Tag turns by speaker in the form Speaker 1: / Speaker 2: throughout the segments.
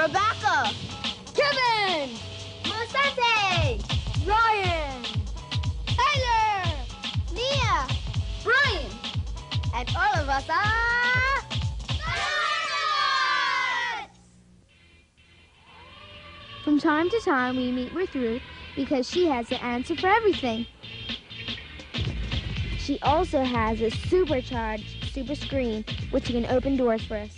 Speaker 1: Rebecca,
Speaker 2: Kevin,
Speaker 1: Mosante,
Speaker 2: Ryan,
Speaker 1: Tyler, Nia,
Speaker 2: Brian,
Speaker 1: and all of us are Learnalots!
Speaker 3: From time to time, we meet with Ruth because she has the answer for everything. She also has a supercharged super screen, which can open doors for us.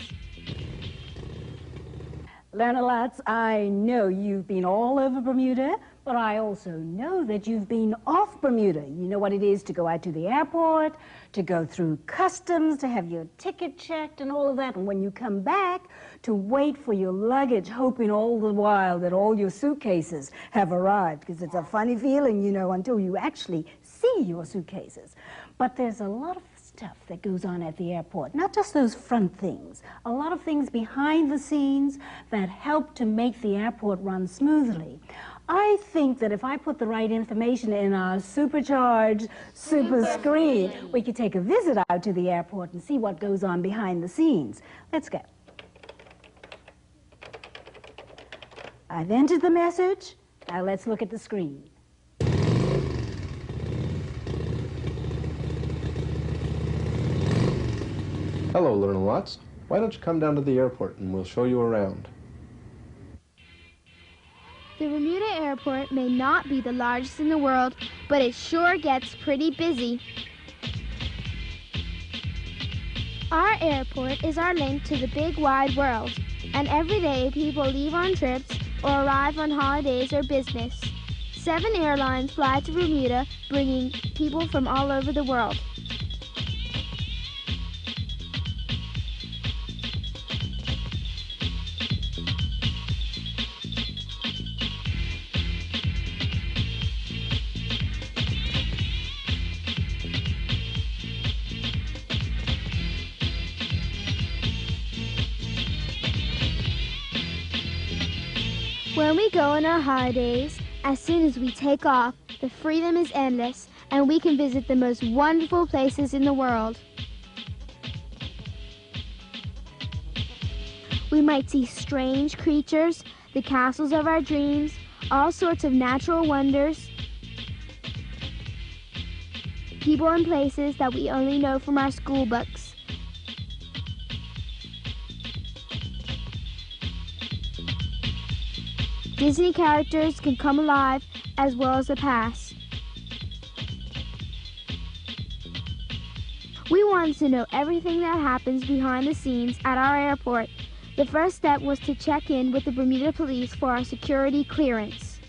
Speaker 4: Learnalots, I know you've been all over Bermuda, but I also know that you've been off Bermuda. You know what it is to go out to the airport, to go through customs, to have your ticket checked and all of that. And when you come back, to wait for your luggage, hoping all the while that all your suitcases have arrived. Because it's a funny feeling, you know, until you actually see your suitcases. But there's a lot of stuff that goes on at the airport, not just those front things, a lot of things behind the scenes that help to make the airport run smoothly. I think that if I put the right information in our supercharged super screen, we could take a visit out to the airport and see what goes on behind the scenes. Let's go. I've entered the message. Now let's look at the screen.
Speaker 5: Hello, Learnalots. Why don't you come down to the airport and we'll show you around.
Speaker 3: The Bermuda airport may not be the largest in the world, but it sure gets pretty busy. Our airport is our link to the big wide world, and every day people leave on trips or arrive on holidays or business. 7 airlines fly to Bermuda, bringing people from all over the world. When we go on our holidays, as soon as we take off, the freedom is endless, and we can visit the most wonderful places in the world. We might see strange creatures, the castles of our dreams, all sorts of natural wonders, people and places that we only know from our school books. Disney characters can come alive as well as the past. We wanted to know everything that happens behind the scenes at our airport. The first step was to check in with the Bermuda police for our security clearance.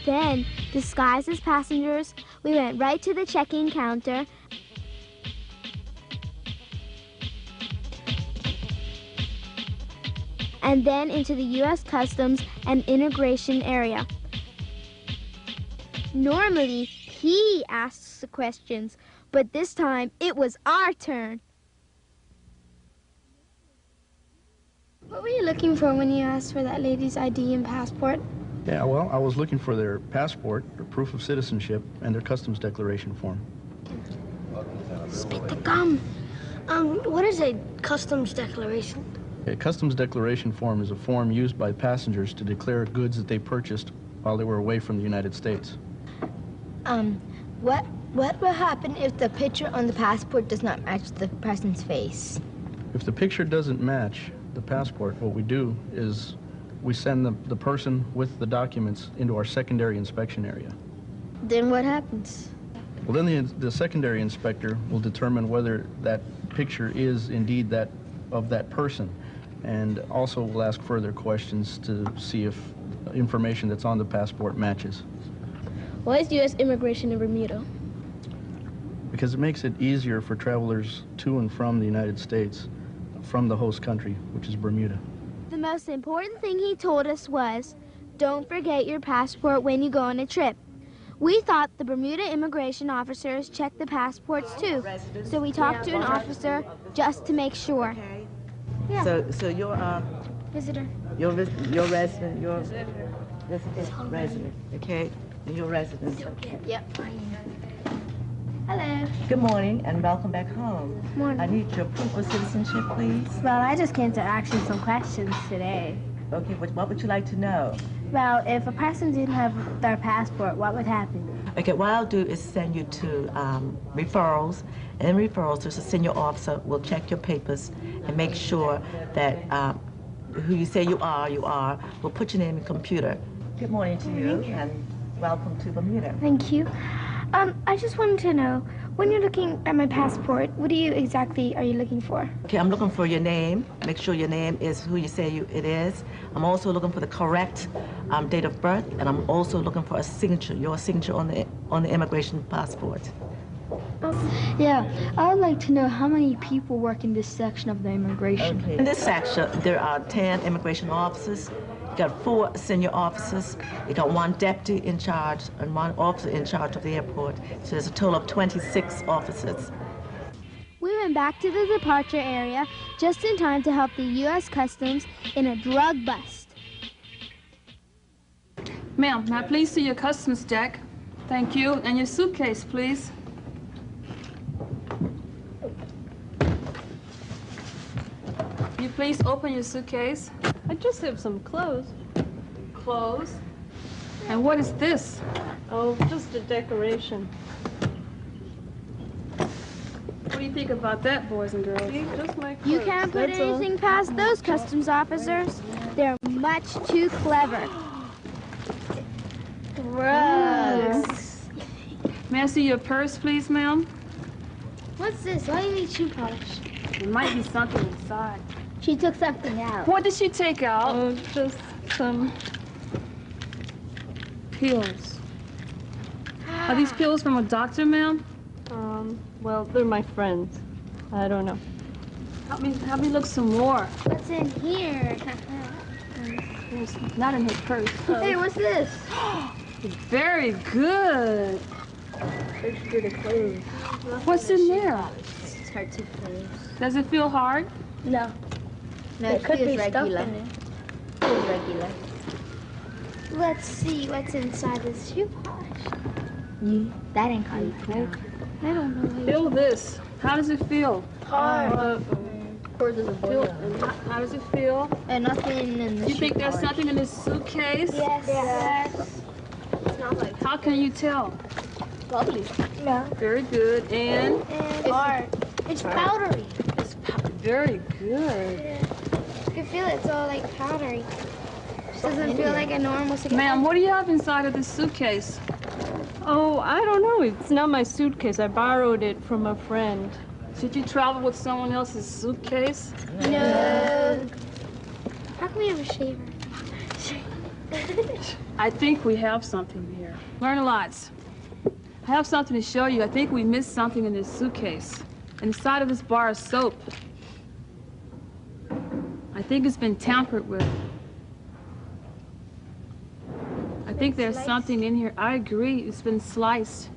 Speaker 3: Then, disguised as passengers, we went right to the check-in counter and then into the U.S. Customs and Immigration area. Normally, he asks the questions, but this time it was our turn. What were you looking for when you asked for that lady's ID and passport?
Speaker 6: Yeah, well, I was looking for their passport, their proof of citizenship, and their customs declaration form.
Speaker 2: spit the gum. What is a customs declaration?
Speaker 6: A customs declaration form is a form used by passengers to declare goods that they purchased while they were away from the United States.
Speaker 2: What will happen if the picture on the passport does not match the person's face?
Speaker 6: If the picture doesn't match the passport, what we do is we send the person with the documents into our secondary inspection area.
Speaker 2: Then what happens?
Speaker 6: Well, then the secondary inspector will determine whether that picture is indeed that of that person, and also will ask further questions to see if information that's on the passport matches.
Speaker 3: Why is U.S. immigration in Bermuda?
Speaker 6: Because it makes it easier for travelers to and from the United States from the host country, which is Bermuda.
Speaker 3: The most important thing he told us was, don't forget your passport when you go on a trip. We thought the Bermuda immigration officers checked the passports too, so we talked to an officer just to make sure.
Speaker 7: Okay.
Speaker 3: Yeah.
Speaker 7: So you're
Speaker 3: Visitor.
Speaker 7: You're resident. You're resident. Okay. And you're resident.
Speaker 3: Yep.
Speaker 2: Hello.
Speaker 7: Good morning and welcome back home.
Speaker 3: Morning.
Speaker 7: I need your proof of citizenship, please.
Speaker 3: Well, I just came to ask you some questions today.
Speaker 7: Okay, what would you like to know?
Speaker 3: Well, if a person didn't have their passport, what would happen?
Speaker 7: Okay, what I'll do is send you to referrals, and in referrals, there's a senior officer will check your papers and make sure that who you say you are. We'll put your name in the computer. Good morning to you, and welcome to Bermuda.
Speaker 3: Thank you. I just wanted to know, when you're looking at my passport, what exactly are you looking for?
Speaker 7: Okay, I'm looking for your name. Make sure your name is who you say it is. I'm also looking for the correct date of birth, and I'm also looking for a signature, your signature on the immigration passport.
Speaker 2: Yeah, I would like to know how many people work in this section of the immigration.
Speaker 7: Okay. In this section, there are 10 immigration officers. You got 4 senior officers. You got 1 deputy in charge and 1 officer in charge of the airport. So there's a total of 26 officers.
Speaker 3: We went back to the departure area just in time to help the U.S. Customs in a drug bust.
Speaker 8: Ma'am, may I please see your customs check? Thank you. And your suitcase, please. Can you please open your suitcase?
Speaker 9: I just have some clothes.
Speaker 8: Clothes? And what is this?
Speaker 9: Oh, just a decoration.
Speaker 8: What do you think about that, boys and girls?
Speaker 9: Just my clothes.
Speaker 3: You can't put
Speaker 9: that's all.
Speaker 3: anything past those customs officers. They're much too clever.
Speaker 2: Gross.
Speaker 8: May I see your purse, please, ma'am?
Speaker 3: What's this? Why do you need shoe polish?
Speaker 8: There might be something inside.
Speaker 3: She took something out.
Speaker 8: What did she take out?
Speaker 9: Oh, just some.
Speaker 8: Pills. Are these pills from a doctor, ma'am?
Speaker 9: Well, they're my friends. I don't know.
Speaker 8: Help me look some more.
Speaker 3: What's in here?
Speaker 8: It's not in her purse.
Speaker 2: Hey, what's this?
Speaker 8: Very good. What's in there?
Speaker 2: It's hard to close.
Speaker 8: Does it feel hard?
Speaker 3: No.
Speaker 2: No, it
Speaker 3: could
Speaker 2: feels
Speaker 3: be stuff
Speaker 2: regular.
Speaker 3: in it.
Speaker 2: It feels regular.
Speaker 3: Let's see what's inside this shoe polish.
Speaker 2: That ain't called.
Speaker 3: I don't know.
Speaker 8: Feel this. How does it feel?
Speaker 3: Hard.
Speaker 8: How does it feel?
Speaker 2: And nothing in the
Speaker 8: You think there's something in this suitcase?
Speaker 3: Yes.
Speaker 8: How can you tell?
Speaker 3: Lovely.
Speaker 8: Very good. And
Speaker 3: It's hard. It's powdery.
Speaker 8: very good.
Speaker 3: You can feel it's all like powdery. It doesn't feel like a normal cigarette.
Speaker 8: Ma'am, what do you have inside of this suitcase?
Speaker 9: Oh, I don't know. It's not my suitcase. I borrowed it from a friend.
Speaker 8: Did you travel with someone else's suitcase?
Speaker 3: No. How can we have a shaver?
Speaker 8: I think we have something here. Learnalots. I have something to show you. I think we missed something in this suitcase. Inside of this bar of soap. I think it's been tampered with. I think there's something in here. I agree. It's been sliced.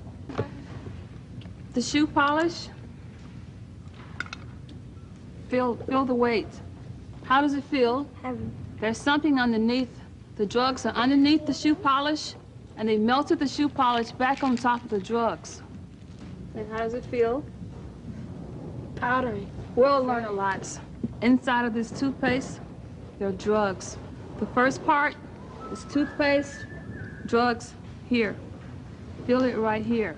Speaker 8: The shoe polish. Feel the weight. How does it feel?
Speaker 3: Heavy.
Speaker 8: There's something underneath. The drugs are underneath the shoe polish, and they melted the shoe polish back on top of the drugs. And how does it feel?
Speaker 3: Powdery.
Speaker 8: We'll learn a lot. Inside of this toothpaste, there are drugs. The first part is toothpaste, drugs here. Feel it right here.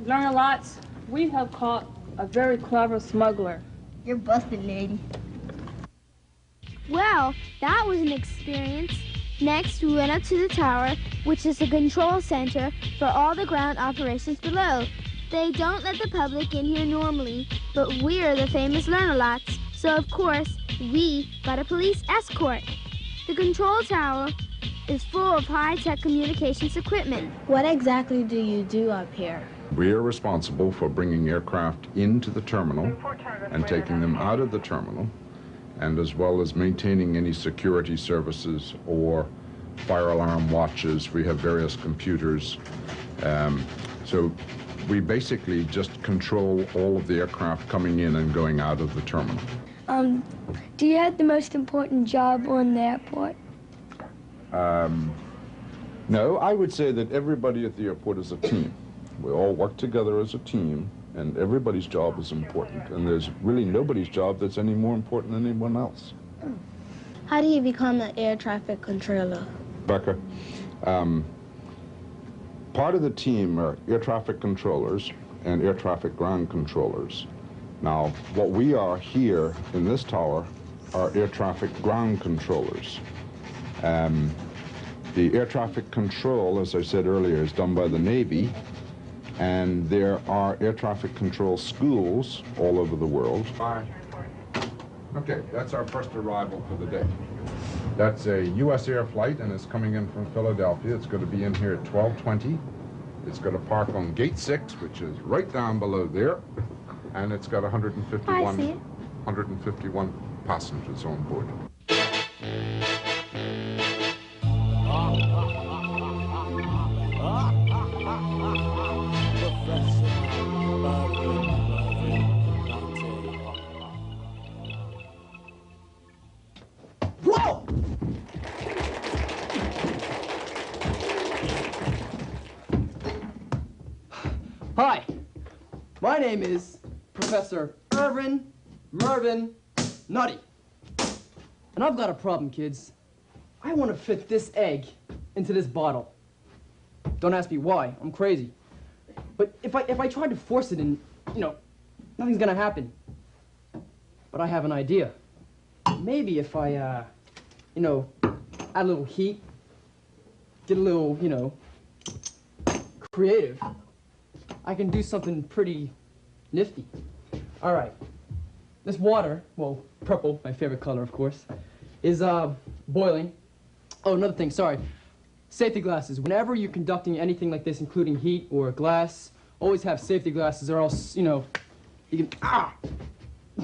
Speaker 8: Learn a lot. We have caught a very clever smuggler.
Speaker 2: You're busted, lady.
Speaker 3: Well, that was an experience. Next, we went up to the tower, which is the control center for all the ground operations below. They don't let the public in here normally, but we're the famous Learnalots, so of course, we got a police escort. The control tower is full of high-tech communications equipment.
Speaker 2: What exactly do you do up here?
Speaker 10: We are responsible for bringing aircraft into the terminal and taking them out of the terminal, and as well as maintaining any security services or fire alarm watches. We have various computers. So we basically just control all of the aircraft coming in and going out of the terminal.
Speaker 3: Do you have the most important job on the airport?
Speaker 10: No, I would say that everybody at the airport is a team. We all work together as a team, and everybody's job is important. And there's really nobody's job that's any more important than anyone else.
Speaker 2: How do you become an air traffic controller?
Speaker 10: Becca, part of the team are air traffic controllers and air traffic ground controllers. Now, what we are here in this tower are air traffic ground controllers. The air traffic control, as I said earlier, is done by the Navy, and there are air traffic control schools all over the world. Okay, that's our first arrival for the day. That's a U.S. air flight, and it's coming in from Philadelphia. It's going to be in here at 12:20. It's going to park on gate 6, which is right down below there, and it's got 151 passengers on board.
Speaker 11: Whoa! Hi, my name is Professor Irvin Mervyn Nutty. And I've got a problem, kids. I want to fit this egg into this bottle. Don't ask me why, I'm crazy. But if I try to force it in, nothing's gonna happen. But I have an idea. Maybe if I, add a little heat, get a little, creative, I can do something pretty nifty. All right, this water, well, purple, my favorite color, of course, is boiling. Oh, another thing, sorry. Safety glasses. Whenever you're conducting anything like this, including heat or glass, always have safety glasses or else, you can,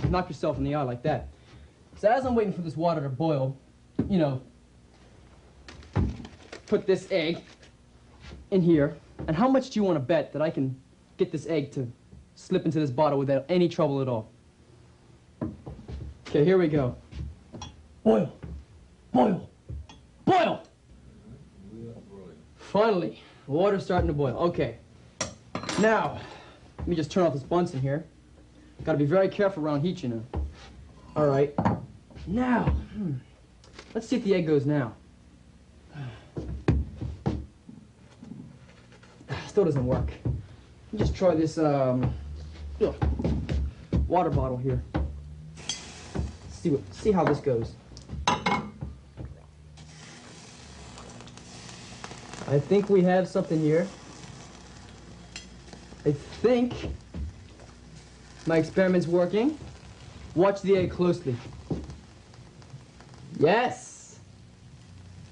Speaker 11: knock yourself in the eye like that. So as I'm waiting for this water to boil, put this egg in here. And how much do you want to bet that I can get this egg to slip into this bottle without any trouble at all? Okay, here we go. Boil, boil, boil! Finally, the water's starting to boil. Okay. Now, let me just turn off this Bunsen here. Gotta be very careful around heat, All right. Now, let's see if the egg goes now. Still doesn't work. Let me just try this water bottle here. See how this goes. I think we have something here. I think my experiment's working. Watch the egg closely. Yes!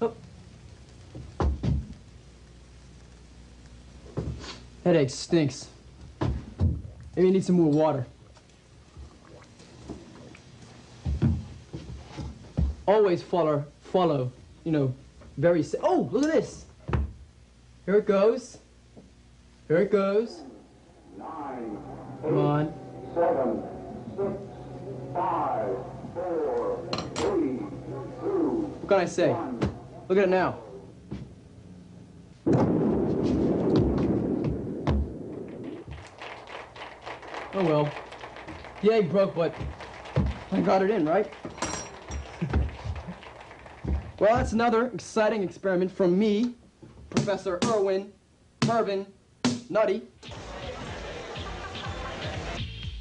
Speaker 11: Oh. That egg stinks. Maybe you need some more water. Always follow, very safe. Oh, look at this. Here it goes. Here it goes.
Speaker 12: 9, 8,
Speaker 11: Come on.
Speaker 12: 7, 6, 5, 4, 3, 2.
Speaker 11: What can I say? Look at it now. Oh well. The egg broke, but I got it in, right? Well, that's another exciting experiment from me, Professor Mervyn Nutty.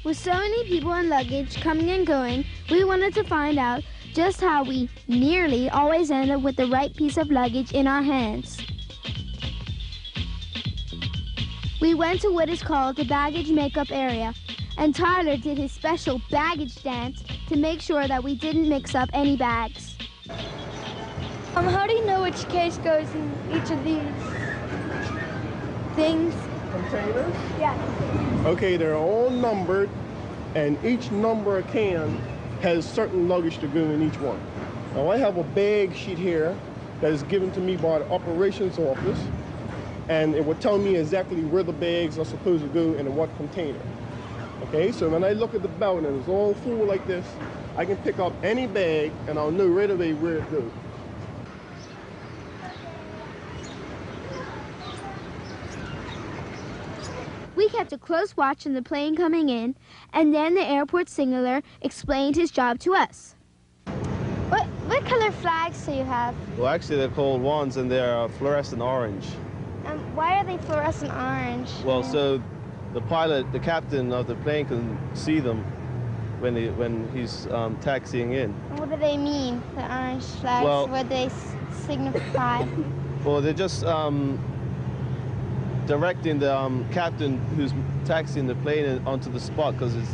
Speaker 3: With so many people and luggage coming and going, we wanted to find out just how we nearly always end up with the right piece of luggage in our hands. We went to what is called the baggage makeup area, and Tyler did his special baggage dance to make sure that we didn't mix up any bags.
Speaker 2: How do you know which case goes in each of these things?
Speaker 13: Containers?
Speaker 2: Yeah.
Speaker 13: Okay, they're all numbered, and each number can has certain luggage to go in each one. Now I have a bag sheet here that is given to me by the operations office, and it will tell me exactly where the bags are supposed to go and in what container. Okay, so when I look at the belt and it's all full like this, I can pick up any bag and I'll know right away where it goes.
Speaker 3: We kept a close watch on the plane coming in, and then the airport signaler explained his job to us.
Speaker 2: What color flags do you have?
Speaker 14: Well, actually, they're called wands, and they're fluorescent orange.
Speaker 2: Why are they fluorescent orange?
Speaker 14: Well, so the pilot, the captain of the plane, can see them when he's taxiing in.
Speaker 2: What do they mean, the orange flags?
Speaker 14: Well,
Speaker 2: what do they signify?
Speaker 14: Well, they're just directing the captain who's taxiing the plane onto the spot, because it's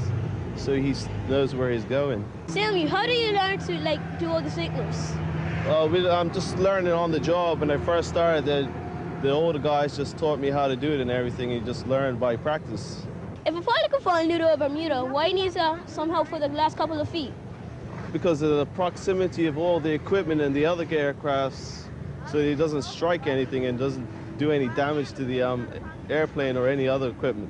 Speaker 14: so he knows where he's going.
Speaker 15: Sammy, how do you learn to do all the signals?
Speaker 14: I'm just learning on the job. When I first started, the older guys just taught me how to do it and everything. You just learn by practice.
Speaker 15: If a pilot can fly into Bermuda, why needs some help for the last couple of feet?
Speaker 14: Because of the proximity of all the equipment and the other aircrafts, so he doesn't strike anything and doesn't do any damage to the airplane or any other equipment.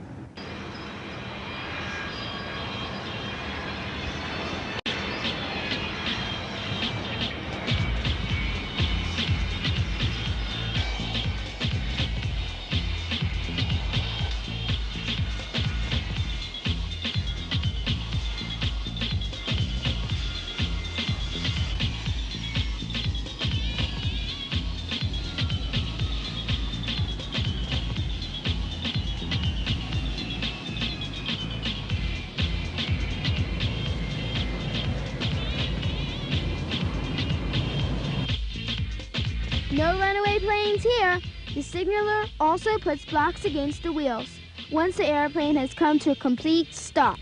Speaker 3: No runaway planes here. The signaler also puts blocks against the wheels once the airplane has come to a complete stop.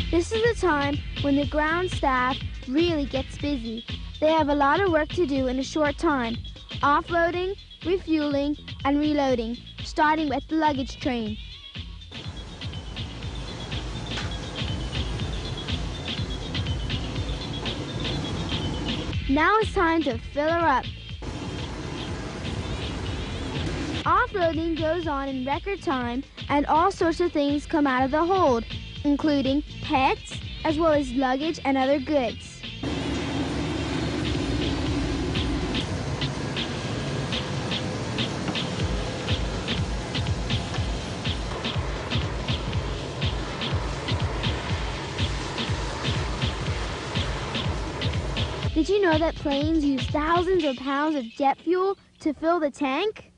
Speaker 3: This is the time when the ground staff really gets busy. They have a lot of work to do in a short time. Offloading, refueling, and reloading, starting with the luggage train. Now it's time to fill her up. Offloading goes on in record time, and all sorts of things come out of the hold, including pets, as well as luggage and other goods. Did you know that planes use thousands of pounds of jet fuel to fill the tank?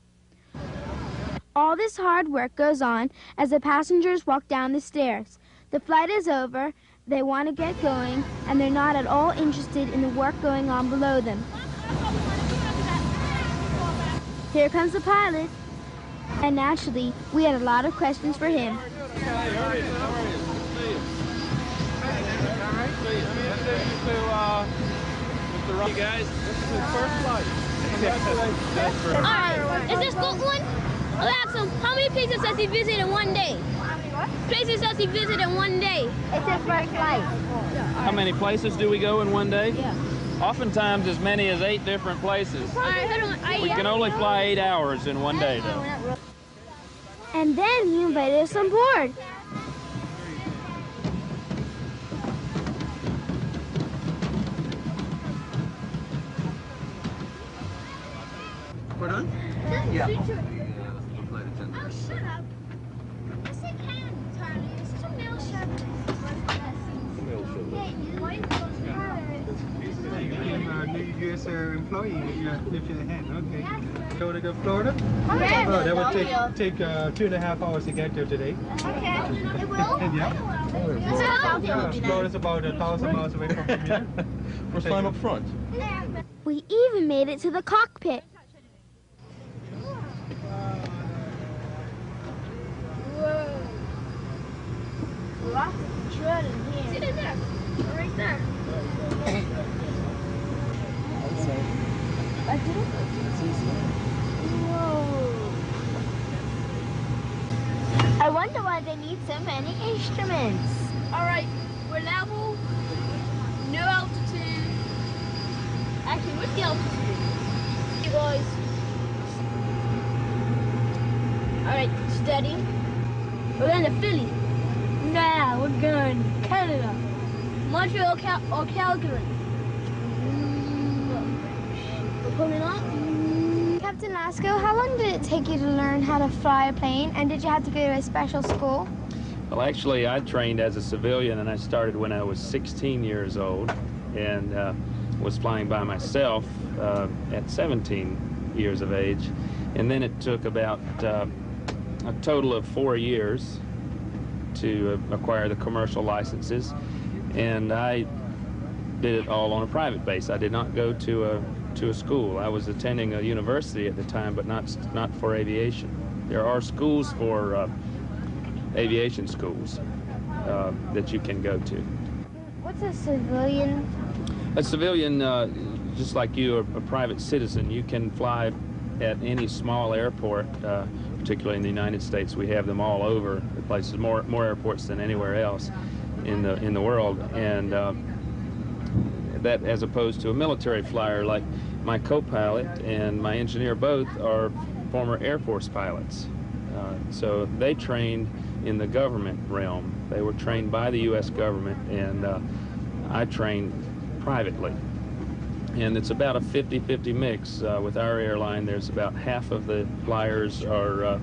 Speaker 3: All this hard work goes on as the passengers walk down the stairs. The flight is over, they want to get going, and they're not at all interested in the work going on below them. Here comes the pilot, and naturally, we had a lot of questions for him.
Speaker 14: Hey guys, this is his first flight.
Speaker 15: Alright, is this good one? I'll ask him, how many places has he visited in one day? Places has he visited in one day?
Speaker 2: It's his first flight.
Speaker 16: How many places do we go in one day?
Speaker 15: Yeah.
Speaker 16: Oftentimes as many as 8 different places.
Speaker 15: Alright, hold on.
Speaker 16: We can only fly 8 hours in one day though.
Speaker 3: And then he invited us on board.
Speaker 17: We're done?
Speaker 15: Yeah.
Speaker 17: Oh, shut up. Yes, I can, Charlie. It's just a mail shop.
Speaker 18: You're U.S. employee. Yeah, lift your hand. Okay. Go to Florida?
Speaker 17: Okay.
Speaker 18: Oh, that would take 2.5 hours to get there today.
Speaker 17: Okay. It will?
Speaker 18: Yeah. Florida's about 1,000 miles away from here.
Speaker 6: First time up front.
Speaker 3: We even made it to the cockpit.
Speaker 17: Whoa. Lots of tread in here. See there? Right there.
Speaker 2: Whoa. I wonder why they need so many instruments.
Speaker 15: All right, we're level, no altitude. Actually, what's the altitude? You guys. All right, steady. We're going to Philly.
Speaker 2: Nah, we're going to Canada.
Speaker 15: Montreal or Calgary? We're pulling up.
Speaker 3: Captain Lasco, how long did it take you to learn how to fly a plane, and did you have to go to a special school?
Speaker 16: Well, actually, I trained as a civilian, and I started when I was 16 years old, and was flying by myself at 17 years of age. And then it took about a total of 4 years to acquire the commercial licenses, and I did it all on a private base. I did not go to a school. I was attending a university at the time, but not for aviation. There are schools for aviation schools that you can go to.
Speaker 3: What's a civilian?
Speaker 16: A civilian, just like you, a private citizen, you can fly at any small airport, particularly in the United States. We have them all over the places, more airports than anywhere else in the world, and that as opposed to a military flyer. Like my co-pilot and my engineer both are former Air Force pilots, so they trained in the government realm. They were trained by the U.S. government, and I trained privately. And it's about a 50-50 mix. With our airline, there's about half of the flyers are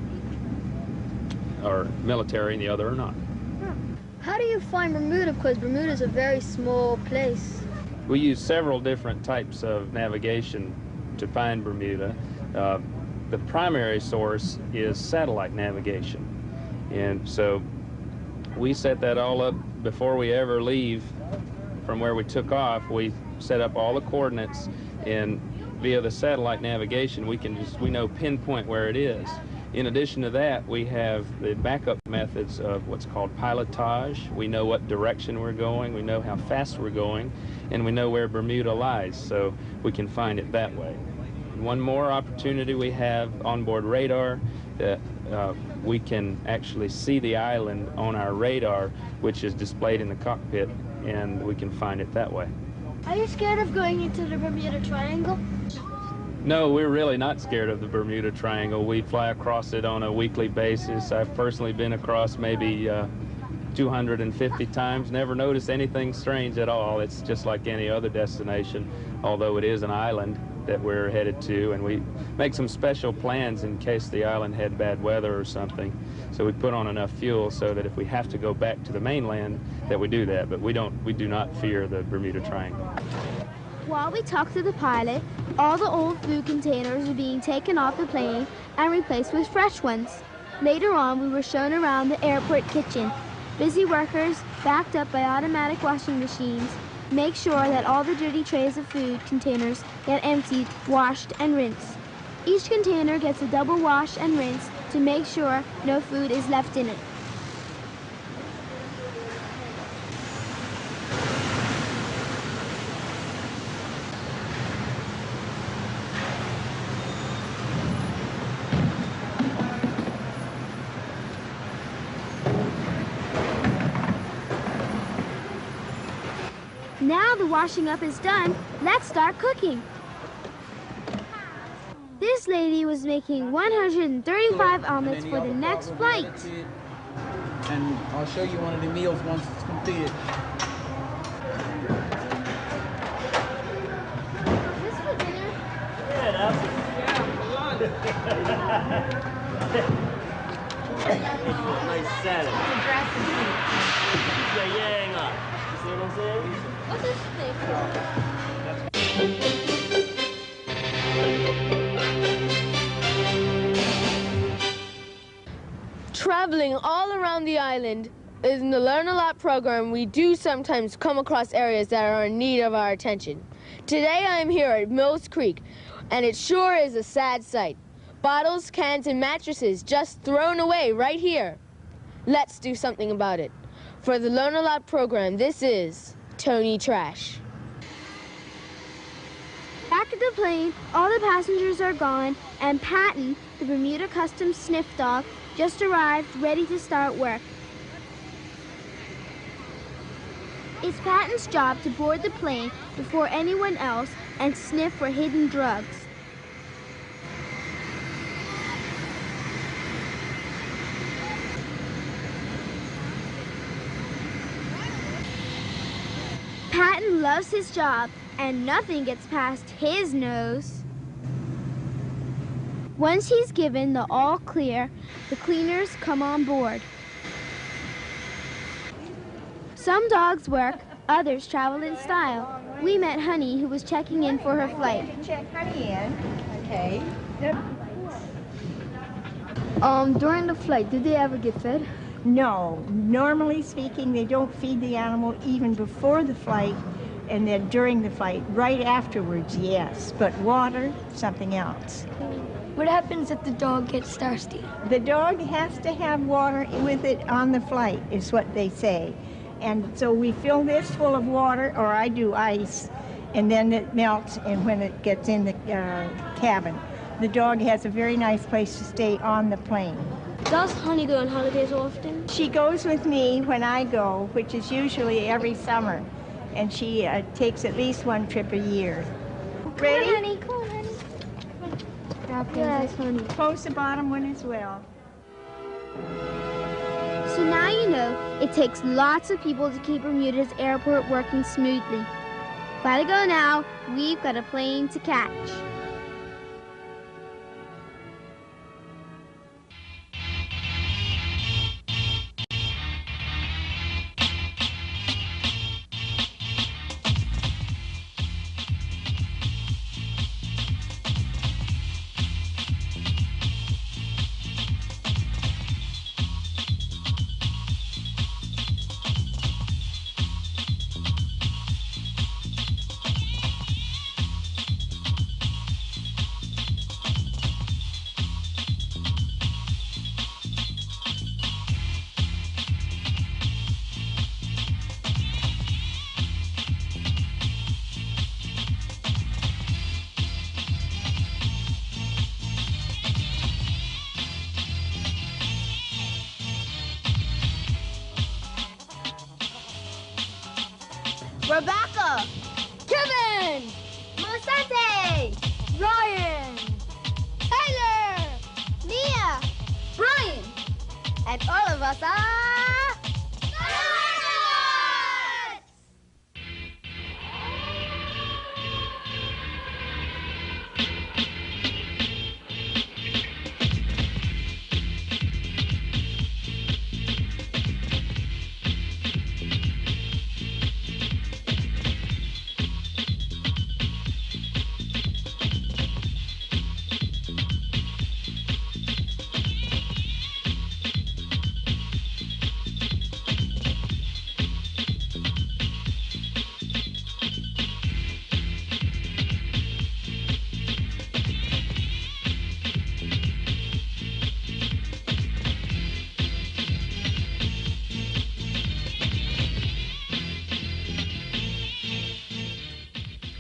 Speaker 16: military and the other are not.
Speaker 15: How do you find Bermuda? Because Bermuda is a very small place.
Speaker 16: We use several different types of navigation to find Bermuda. The primary source is satellite navigation. And so we set that all up before we ever leave from where we took off. We set up all the coordinates, and via the satellite navigation we know pinpoint where it is. In addition to that, we have the backup methods of what's called pilotage. We know what direction we're going, we know how fast we're going, and we know where Bermuda lies, so we can find it that way. One more opportunity we have onboard radar, that we can actually see the island on our radar, which is displayed in the cockpit, and we can find it that way.
Speaker 15: Are you scared of going into the Bermuda Triangle?
Speaker 16: No, we're really not scared of the Bermuda Triangle. We fly across it on a weekly basis. I've personally been across maybe 250 times, never noticed anything strange at all. It's just like any other destination, although it is an island that we're headed to, and we make some special plans in case the island had bad weather or something. So we put on enough fuel so that if we have to go back to the mainland, that we do that, but we do not fear the Bermuda Triangle.
Speaker 3: While we talked to the pilot, all the old food containers were being taken off the plane and replaced with fresh ones. Later on, we were shown around the airport kitchen. Busy workers, backed up by automatic washing machines, make sure that all the dirty trays of food containers get emptied, washed, and rinsed. Each container gets a double wash and rinse to make sure no food is left in it. Now the washing up is done, let's start cooking. This lady was making 135 omelets for the next flight.
Speaker 19: And I'll show you one of the meals once it's completed.
Speaker 15: Is this for dinner?
Speaker 19: Yeah, that's it. Nice salad. It's a yang up. You see what I'm saying?
Speaker 15: What's this thing?
Speaker 20: Traveling all around the island, in the Learn a Lot program, we do sometimes come across areas that are in need of our attention. Today I am here at Mills Creek, and it sure is a sad sight. Bottles, cans, and mattresses just thrown away right here. Let's do something about it. For the Learn a Lot program, this is Tony Trash.
Speaker 3: Back at the plane, all the passengers are gone, and Patton, the Bermuda Customs sniff dog, just arrived ready to start work. It's Patton's job to board the plane before anyone else and sniff for hidden drugs. Patton loves his job, and nothing gets past his nose. Once he's given the all clear, the cleaners come on board. Some dogs work, others travel in style. We met Honey, who was checking in for her flight.
Speaker 21: Check Honey in. Okay.
Speaker 2: During the flight, did they ever get fed?
Speaker 21: No. Normally speaking, they don't feed the animal even before the flight, and then during the flight. Right afterwards, yes. But water, something else.
Speaker 2: What happens if the dog gets thirsty?
Speaker 21: The dog has to have water with it on the flight, is what they say. And so we fill this full of water, or I do ice, and then it melts, and when it gets in the cabin. The dog has a very nice place to stay on the plane.
Speaker 3: Does Honey go on holidays often?
Speaker 21: She goes with me when I go, which is usually every summer, and she takes at least one trip a year. Ready?
Speaker 3: Come on, Honey. Come on, Honey.
Speaker 21: Yes, Honey. Close the bottom one as well.
Speaker 3: So now you know it takes lots of people to keep Bermuda's airport working smoothly. Gotta go now. We've got a plane to catch.
Speaker 1: Rebecca, Kevin, Mosante, Ryan, Tyler, Nia, Brian, and all of us are Learnalots!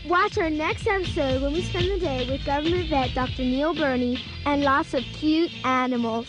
Speaker 3: Watch our next episode when we spend the day with government vet Dr. Neil Burney and lots of cute animals.